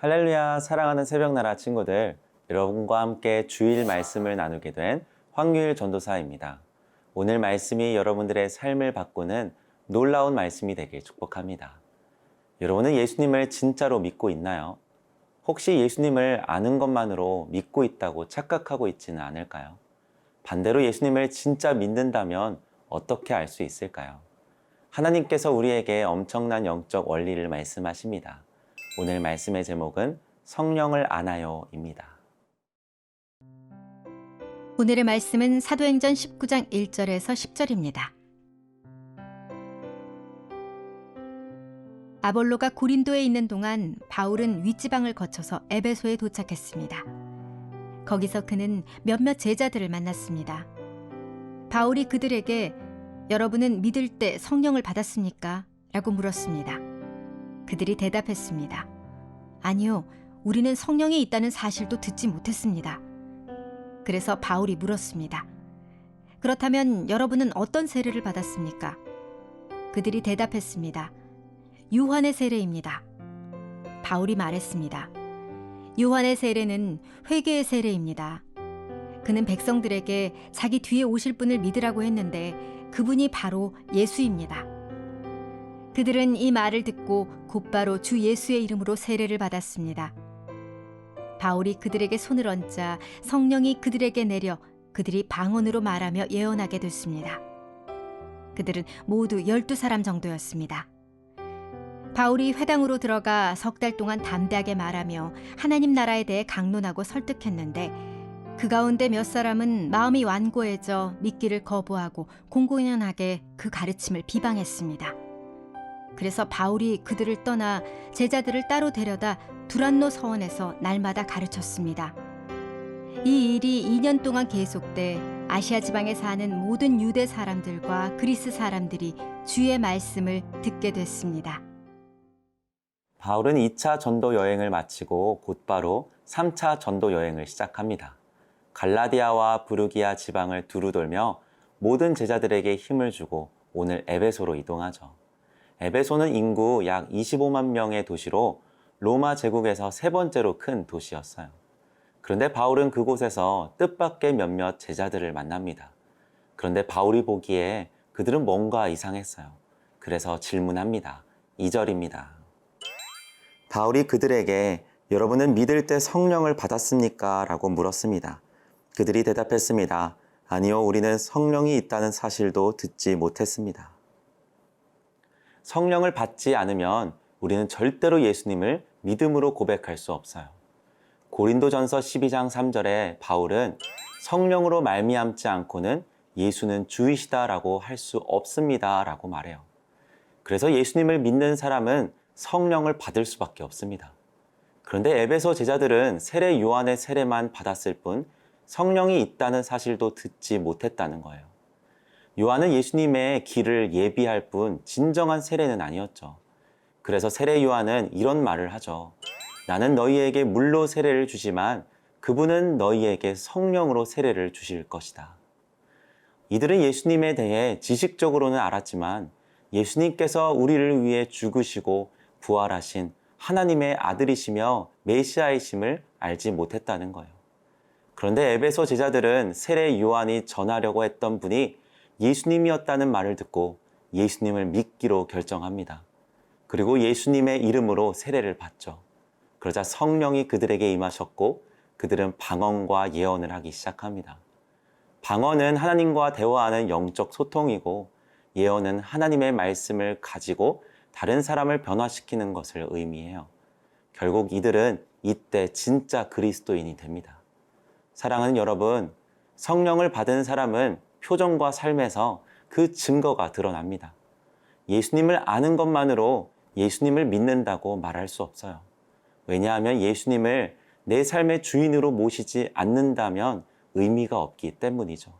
할렐루야, 사랑하는 새벽나라 친구들, 여러분과 함께 주일 말씀을 나누게 된 황유일 전도사입니다. 오늘 말씀이 여러분들의 삶을 바꾸는 놀라운 말씀이 되길 축복합니다. 여러분은 예수님을 진짜로 믿고 있나요? 혹시 예수님을 아는 것만으로 믿고 있다고 착각하고 있지는 않을까요? 반대로 예수님을 진짜 믿는다면 어떻게 알 수 있을까요? 하나님께서 우리에게 엄청난 영적 원리를 말씀하십니다. 오늘 말씀의 제목은 성령을 아나요입니다. 오늘의 말씀은 사도행전 19장 1절에서 10절입니다. 아볼로가 고린도에 있는 동안 바울은 윗지방을 거쳐서 에베소에 도착했습니다. 거기서 그는 몇몇 제자들을 만났습니다. 바울이 그들에게 여러분은 믿을 때 성령을 받았습니까? 라고 물었습니다. 그들이 대답했습니다. 아니요, 우리는 성령이 있다는 사실도 듣지 못했습니다. 그래서 바울이 물었습니다. 그렇다면 여러분은 어떤 세례를 받았습니까? 그들이 대답했습니다. 요한의 세례입니다. 바울이 말했습니다. 요한의 세례는 회개의 세례입니다. 그는 백성들에게 자기 뒤에 오실 분을 믿으라고 했는데 그분이 바로 예수입니다. 그들은 이 말을 듣고 곧바로 주 예수의 이름으로 세례를 받았습니다. 바울이 그들에게 손을 얹자 성령이 그들에게 내려 그들이 방언으로 말하며 예언하게 됐습니다. 그들은 모두 12사람 정도였습니다. 바울이 회당으로 들어가 석 달 동안 담대하게 말하며 하나님 나라에 대해 강론하고 설득했는데 그 가운데 몇 사람은 마음이 완고해져 믿기를 거부하고 공공연하게 그 가르침을 비방했습니다. 그래서 바울이 그들을 떠나 제자들을 따로 데려다 두란노 서원에서 날마다 가르쳤습니다. 이 일이 2년 동안 계속돼 아시아 지방에 사는 모든 유대 사람들과 그리스 사람들이 주의 말씀을 듣게 됐습니다. 바울은 2차 전도 여행을 마치고 곧바로 3차 전도 여행을 시작합니다. 갈라디아와 부르기아 지방을 두루 돌며 모든 제자들에게 힘을 주고 오늘 에베소로 이동하죠. 에베소는 인구 약 25만 명의 도시로 로마 제국에서 세 번째로 큰 도시였어요. 그런데 바울은 그곳에서 뜻밖의 몇몇 제자들을 만납니다. 그런데 바울이 보기에 그들은 뭔가 이상했어요. 그래서 질문합니다. 2절입니다. 바울이 그들에게 여러분은 믿을 때 성령을 받았습니까? 라고 물었습니다. 그들이 대답했습니다. 아니요, 우리는 성령이 있다는 사실도 듣지 못했습니다. 성령을 받지 않으면 우리는 절대로 예수님을 믿음으로 고백할 수 없어요. 고린도전서 12장 3절에 바울은 성령으로 말미암지 않고는 예수는 주이시다라고 할 수 없습니다라고 말해요. 그래서 예수님을 믿는 사람은 성령을 받을 수밖에 없습니다. 그런데 에베소 제자들은 세례 요한의 세례만 받았을 뿐 성령이 있다는 사실도 듣지 못했다는 거예요. 요한은 예수님의 길을 예비할 뿐 진정한 세례는 아니었죠. 그래서 세례 요한은 이런 말을 하죠. 나는 너희에게 물로 세례를 주지만 그분은 너희에게 성령으로 세례를 주실 것이다. 이들은 예수님에 대해 지식적으로는 알았지만 예수님께서 우리를 위해 죽으시고 부활하신 하나님의 아들이시며 메시아이심을 알지 못했다는 거예요. 그런데 에베소 제자들은 세례 요한이 전하려고 했던 분이 예수님이었다는 말을 듣고 예수님을 믿기로 결정합니다. 그리고 예수님의 이름으로 세례를 받죠. 그러자 성령이 그들에게 임하셨고 그들은 방언과 예언을 하기 시작합니다. 방언은 하나님과 대화하는 영적 소통이고 예언은 하나님의 말씀을 가지고 다른 사람을 변화시키는 것을 의미해요. 결국 이들은 이때 진짜 그리스도인이 됩니다. 사랑하는 여러분, 성령을 받은 사람은 표정과 삶에서 그 증거가 드러납니다. 예수님을 아는 것만으로 예수님을 믿는다고 말할 수 없어요. 왜냐하면 예수님을 내 삶의 주인으로 모시지 않는다면 의미가 없기 때문이죠.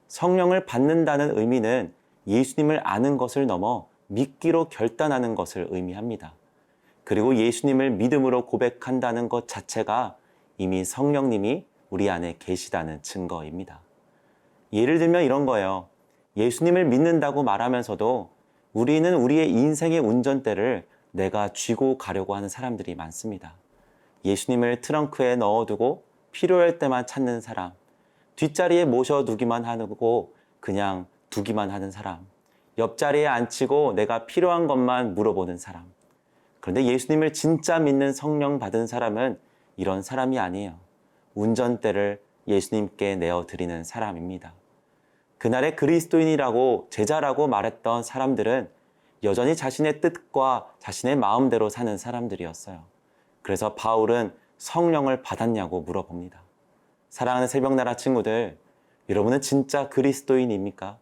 성령을 받는다는 의미는 예수님을 아는 것을 넘어 믿기로 결단하는 것을 의미합니다. 그리고 예수님을 믿음으로 고백한다는 것 자체가 이미 성령님이 우리 안에 계시다는 증거입니다. 예를 들면 이런 거예요. 예수님을 믿는다고 말하면서도 우리는 우리의 인생의 운전대를 내가 쥐고 가려고 하는 사람들이 많습니다. 예수님을 트렁크에 넣어두고 필요할 때만 찾는 사람, 뒷자리에 모셔두기만 하고 그냥 두기만 하는 사람, 옆자리에 앉히고 내가 필요한 것만 물어보는 사람. 그런데 예수님을 진짜 믿는 성령 받은 사람은 이런 사람이 아니에요. 운전대를 예수님께 내어드리는 사람입니다. 그날의 그리스도인이라고 제자라고 말했던 사람들은 여전히 자신의 뜻과 자신의 마음대로 사는 사람들이었어요. 그래서 바울은 성령을 받았냐고 물어봅니다. 사랑하는 새벽나라 친구들, 여러분은 진짜 그리스도인입니까?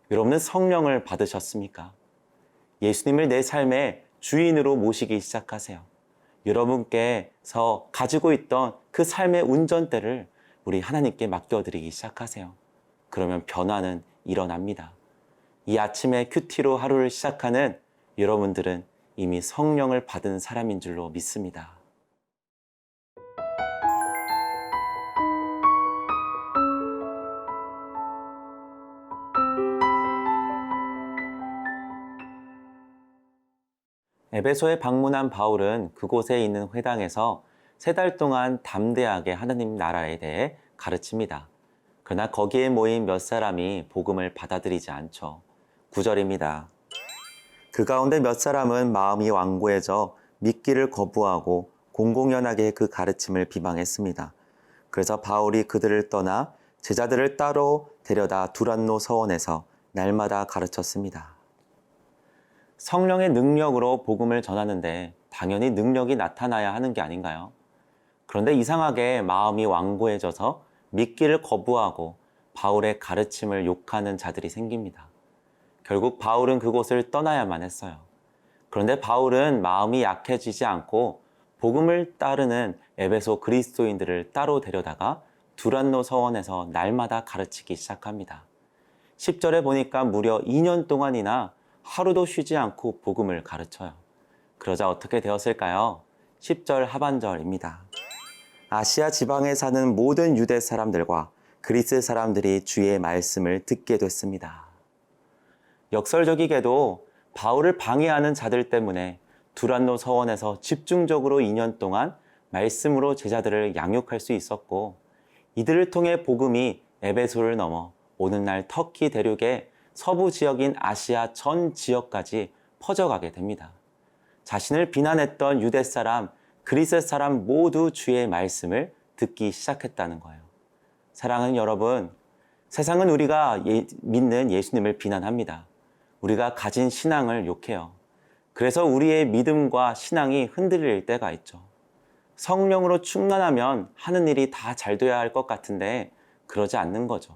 여러분은 성령을 받으셨습니까? 예수님을 내 삶의 주인으로 모시기 시작하세요. 여러분께서 가지고 있던 그 삶의 운전대를 우리 하나님께 맡겨드리기 시작하세요. 그러면 변화는 일어납니다. 이 아침에 큐티로 하루를 시작하는 여러분들은 이미 성령을 받은 사람인 줄로 믿습니다. 에베소에 방문한 바울은 그곳에 있는 회당에서 3달 동안 담대하게 하나님 나라에 대해 가르칩니다. 그러나 거기에 모인 몇 사람이 복음을 받아들이지 않죠. 9절입니다. 그 가운데 몇 사람은 마음이 완고해져 믿기를 거부하고 공공연하게 그 가르침을 비방했습니다. 그래서 바울이 그들을 떠나 제자들을 따로 데려다 두란노 서원에서 날마다 가르쳤습니다. 성령의 능력으로 복음을 전하는데 당연히 능력이 나타나야 하는 게 아닌가요? 그런데 이상하게 마음이 완고해져서 믿기를 거부하고 바울의 가르침을 욕하는 자들이 생깁니다. 결국 바울은 그곳을 떠나야만 했어요. 그런데 바울은 마음이 약해지지 않고 복음을 따르는 에베소 그리스도인들을 따로 데려다가 두란노 서원에서 날마다 가르치기 시작합니다. 10절에 보니까 무려 2년 동안이나 하루도 쉬지 않고 복음을 가르쳐요. 그러자 어떻게 되었을까요? 10절 하반절입니다. 아시아 지방에 사는 모든 유대 사람들과 그리스 사람들이 주의 말씀을 듣게 됐습니다. 역설적이게도 바울을 방해하는 자들 때문에 두란노 서원에서 집중적으로 2년 동안 말씀으로 제자들을 양육할 수 있었고, 이들을 통해 복음이 에베소를 넘어 오늘날 터키 대륙의 서부 지역인 아시아 전 지역까지 퍼져가게 됩니다. 자신을 비난했던 유대 사람, 그리스 사람 모두 주의 말씀을 듣기 시작했다는 거예요. 사랑하는 여러분, 세상은 우리가 믿는 예수님을 비난합니다. 우리가 가진 신앙을 욕해요. 그래서 우리의 믿음과 신앙이 흔들릴 때가 있죠. 성령으로 충만하면 하는 일이 다 잘 돼야 할 것 같은데 그러지 않는 거죠.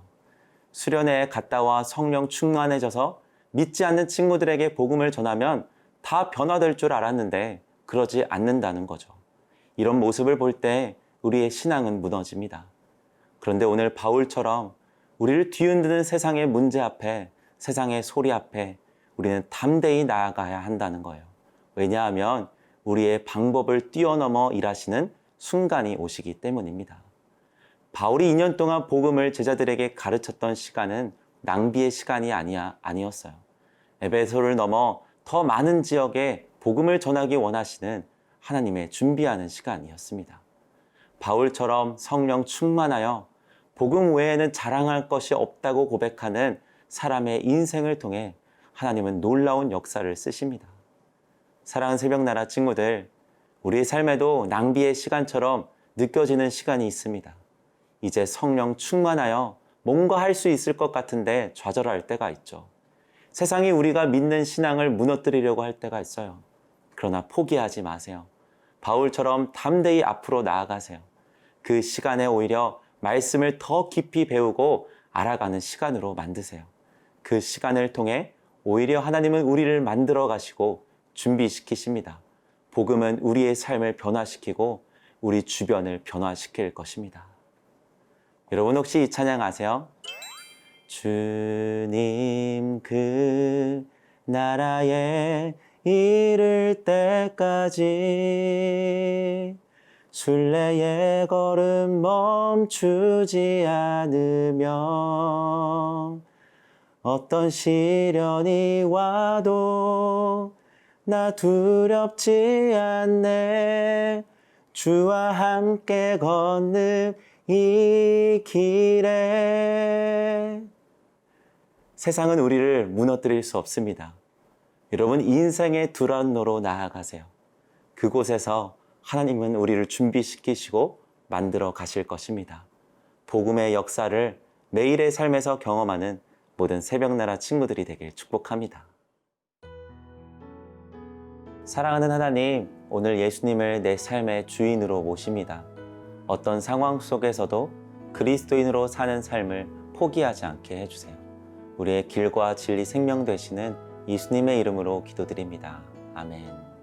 수련회에 갔다 와 성령 충만해져서 믿지 않는 친구들에게 복음을 전하면 다 변화될 줄 알았는데 그러지 않는다는 거죠. 이런 모습을 볼 때 우리의 신앙은 무너집니다. 그런데 오늘 바울처럼 우리를 뒤흔드는 세상의 문제 앞에, 세상의 소리 앞에 우리는 담대히 나아가야 한다는 거예요. 왜냐하면 우리의 방법을 뛰어넘어 일하시는 순간이 오시기 때문입니다. 바울이 2년 동안 복음을 제자들에게 가르쳤던 시간은 낭비의 시간이 아니었어요. 에베소를 넘어 더 많은 지역에 복음을 전하기 원하시는 하나님의 준비하는 시간이었습니다. 바울처럼 성령 충만하여 복음 외에는 자랑할 것이 없다고 고백하는 사람의 인생을 통해 하나님은 놀라운 역사를 쓰십니다. 사랑하는 새벽나라 친구들, 우리의 삶에도 낭비의 시간처럼 느껴지는 시간이 있습니다. 이제 성령 충만하여 뭔가 할 수 있을 것 같은데 좌절할 때가 있죠. 세상이 우리가 믿는 신앙을 무너뜨리려고 할 때가 있어요. 그러나 포기하지 마세요. 바울처럼 담대히 앞으로 나아가세요. 그 시간에 오히려 말씀을 더 깊이 배우고 알아가는 시간으로 만드세요. 그 시간을 통해 오히려 하나님은 우리를 만들어 가시고 준비시키십니다. 복음은 우리의 삶을 변화시키고 우리 주변을 변화시킬 것입니다. 여러분 혹시 이 찬양 아세요? 주님 그 나라에 이를 때까지 순례의 걸음 멈추지 않으며 어떤 시련이 와도 나 두렵지 않네. 주와 함께 걷는 이 길에. 세상은 우리를 무너뜨릴 수 없습니다. 여러분, 인생의 두란노로 나아가세요. 그곳에서 하나님은 우리를 준비시키시고 만들어 가실 것입니다. 복음의 역사를 매일의 삶에서 경험하는 모든 새벽나라 친구들이 되길 축복합니다. 사랑하는 하나님, 오늘 예수님을 내 삶의 주인으로 모십니다. 어떤 상황 속에서도 그리스도인으로 사는 삶을 포기하지 않게 해주세요. 우리의 길과 진리 생명 되시는 예수님의 이름으로 기도드립니다. 아멘.